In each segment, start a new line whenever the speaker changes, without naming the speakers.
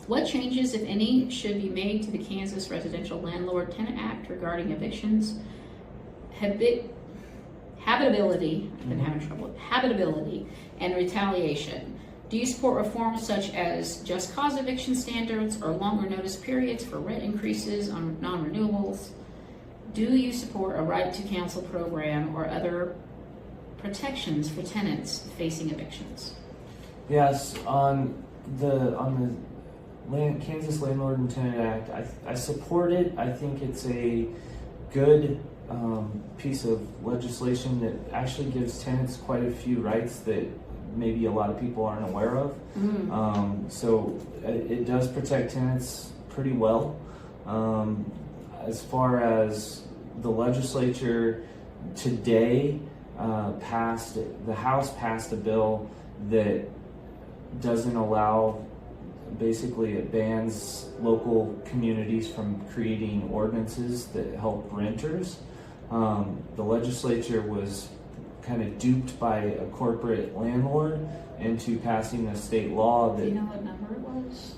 What changes, if any, should be made to the Kansas Residential Landlord-Tenant Act regarding evictions, habitability, I've been having trouble, habitability, and retaliation? Do you support reforms such as just cause eviction standards or longer notice periods for rent increases on non-renewables? Do you support a right to counsel program or other protections for tenants facing evictions?
Yes, on the Kansas Landlord and Tenant Act, I support it. I think it's a good piece of legislation that actually gives tenants quite a few rights that maybe a lot of people aren't aware of. So it does protect tenants pretty well. As far as the legislature today the House passed a bill that doesn't allow, basically it bans local communities from creating ordinances that help renters. The legislature was kind of duped by a corporate landlord into passing a state law that...
Do you know what number it was?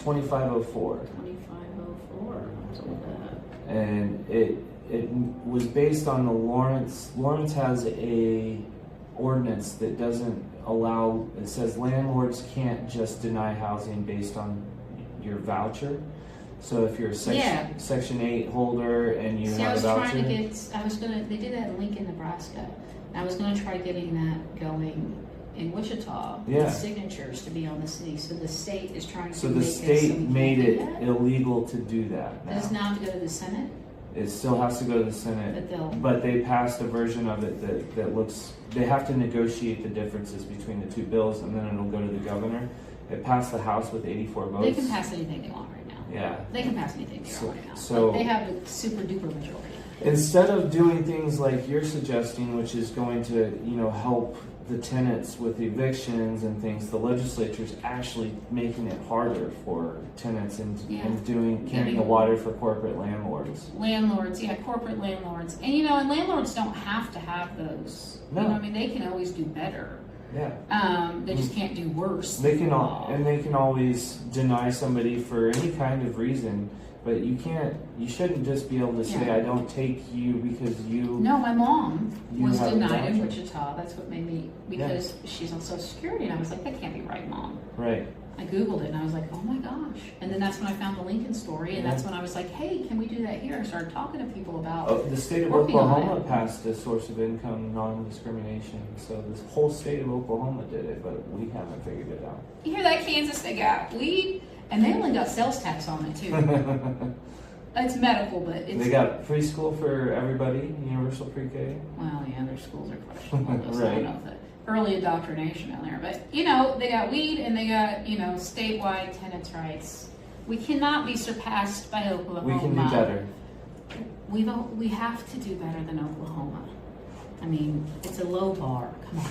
2504.
2504. What's with that?
And it was based on the Lawrence has a ordinance that doesn't allow, it says landlords can't just deny housing based on your voucher. So if you're a Section 8 holder and you have a voucher.
They did that in Lincoln, Nebraska. I was going to try getting that going in Wichita with signatures to be on the city. So the state is trying to
So the state made it illegal to do that now.
Does it now have to go to the Senate?
It still has to go to the Senate, but they passed a version of it that looks, they have to negotiate the differences between the two bills and then it'll go to the governor. It passed the House with 84 votes.
They can pass anything they want right now.
Yeah.
They can pass anything they want right now.
So
they have a super duper majority.
Instead of doing things like you're suggesting, which is going to, help the tenants with evictions and things, the legislature's actually making it harder for tenants and carrying the water for corporate landlords.
Corporate landlords. And and landlords don't have to have those.
No.
They can always do better.
Yeah.
They just can't do worse.
They can always deny somebody for any kind of reason, but you shouldn't just be able to say, I don't take you because you...
No, my mom was denied in Wichita. That's what made me, because she's on Social Security, and I was like, that can't be right, Mom.
Right.
I Googled it, and I was like, oh my gosh. And then that's when I found the Lincoln story, and that's when I was like, hey, can we do that here? I started talking to people about
the state of Oklahoma passed a source of income non-discrimination. So this whole state of Oklahoma did it, but we haven't figured it out.
You hear that, Kansas? They got weed, and they only got sales tax on it, too. It's medical, but it's...
They got preschool for everybody, universal pre-K.
Well, yeah, their schools are questionable.
Right.
So I don't know if the early indoctrination down there. But, they got weed and they got, statewide tenants' rights. We cannot be surpassed by Oklahoma.
We can do better.
We have to do better than Oklahoma. I mean, it's a low bar. Come on.